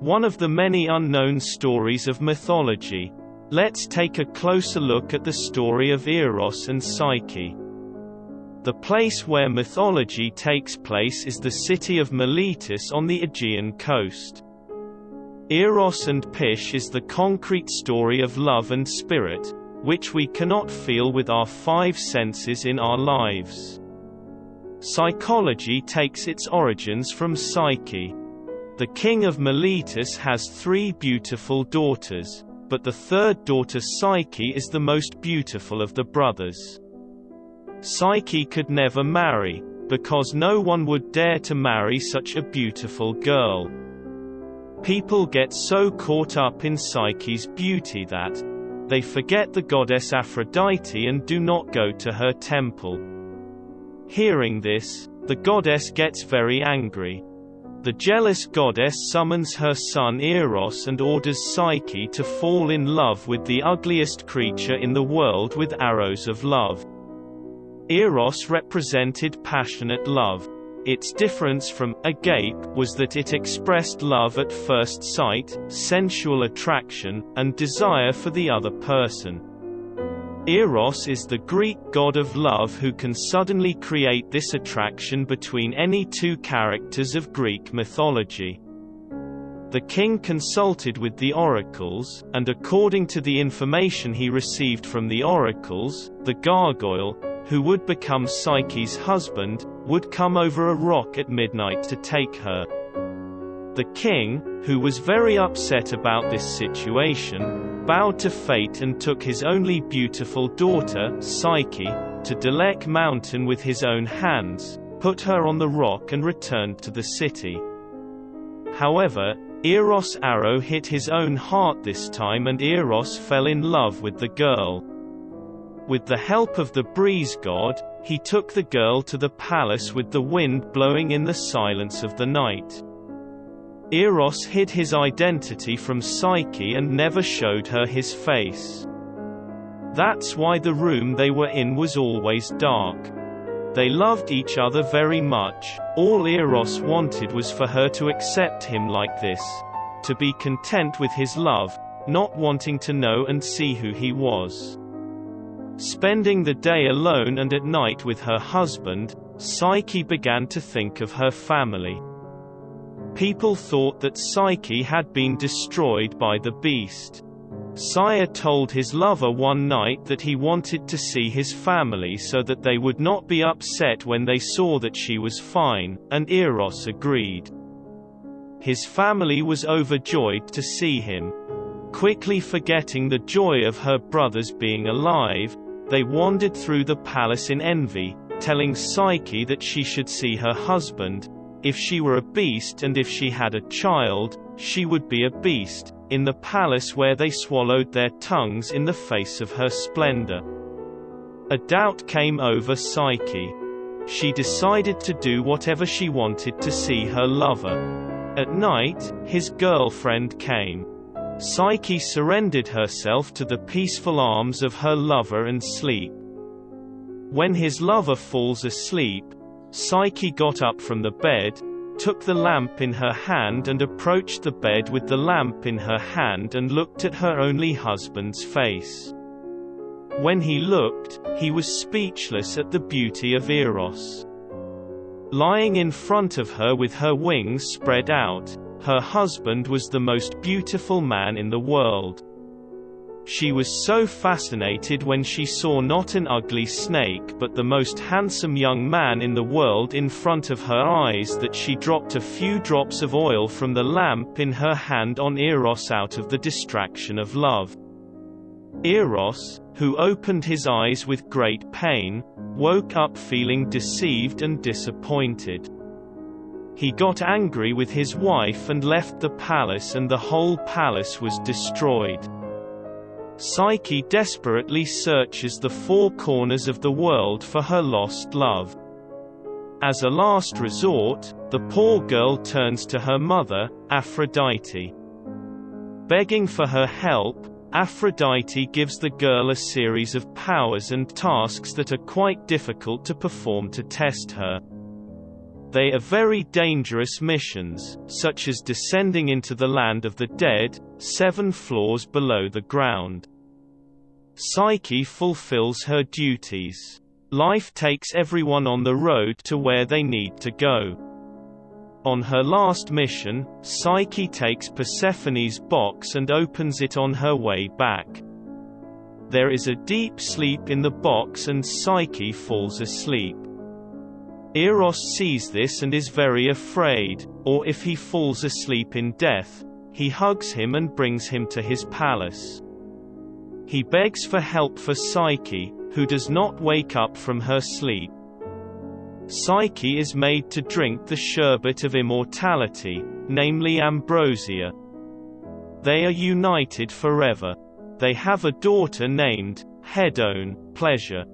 One of the many unknown stories of mythology. Let's take a closer look at the story of Eros and Psyche. The place where mythology takes place is the city of Miletus on the Aegean coast. Eros and Pish is the concrete story of love and spirit, which we cannot feel with our five senses in our lives. Psychology takes its origins from Psyche. The king of Miletus has 3 beautiful daughters, but the third daughter Psyche is the most beautiful of the brothers. Psyche could never marry, because no one would dare to marry such a beautiful girl. People get so caught up in Psyche's beauty that they forget the goddess Aphrodite and do not go to her temple. Hearing this, the goddess gets very angry. The jealous goddess summons her son Eros and orders Psyche to fall in love with the ugliest creature in the world with arrows of love. Eros represented passionate love. Its difference from agape was that it expressed love at first sight, sensual attraction, and desire for the other person. Eros is the Greek god of love who can suddenly create this attraction between any two characters of Greek mythology. The king consulted with the oracles, and according to the information he received from the oracles, the gargoyle, who would become Psyche's husband, would come over a rock at midnight to take her. The king, who was very upset about this situation, bowed to fate and took his only beautiful daughter, Psyche, to Delek mountain with his own hands, put her on the rock and returned to the city. However, Eros' arrow hit his own heart this time and Eros fell in love with the girl. With the help of the breeze god, he took the girl to the palace with the wind blowing in the silence of the night. Eros hid his identity from Psyche and never showed her his face. That's why the room they were in was always dark. They loved each other very much. All Eros wanted was for her to accept him like this, to be content with his love, not wanting to know and see who he was. Spending the day alone and at night with her husband, Psyche began to think of her family. People thought that Psyche had been destroyed by the beast. Sire told his lover one night that he wanted to see his family so that they would not be upset when they saw that she was fine, and Eros agreed. His family was overjoyed to see him. Quickly forgetting the joy of her brothers being alive, they wandered through the palace in envy, telling Psyche that she should see her husband. If she were a beast and if she had a child, she would be a beast, in the palace where they swallowed their tongues in the face of her splendor. A doubt came over Psyche. She decided to do whatever she wanted to see her lover. At night, his girlfriend came. Psyche surrendered herself to the peaceful arms of her lover and sleep. When his lover falls asleep, Psyche got up from the bed, took the lamp in her hand and approached the bed with the lamp in her hand and looked at her only husband's face. When he looked, he was speechless at the beauty of Eros. Lying in front of her with her wings spread out, her husband was the most beautiful man in the world. She was so fascinated when she saw not an ugly snake but the most handsome young man in the world in front of her eyes that she dropped a few drops of oil from the lamp in her hand on Eros out of the distraction of love. Eros, who opened his eyes with great pain, woke up feeling deceived and disappointed. He got angry with his wife and left the palace, and the whole palace was destroyed. Psyche desperately searches the four corners of the world for her lost love. As a last resort, the poor girl turns to her mother, Aphrodite. Begging for her help, Aphrodite gives the girl a series of powers and tasks that are quite difficult to perform to test her. They are very dangerous missions, such as descending into the land of the dead, 7 floors below the ground. Psyche fulfills her duties. Life takes everyone on the road to where they need to go. On her last mission, Psyche takes Persephone's box and opens it on her way back. There is a deep sleep in the box and Psyche falls asleep. Eros sees this and is very afraid, or if he falls asleep in death, he hugs him and brings him to his palace. He begs for help for Psyche, who does not wake up from her sleep. Psyche is made to drink the sherbet of immortality, namely ambrosia. They are united forever. They have a daughter named Hedone, pleasure.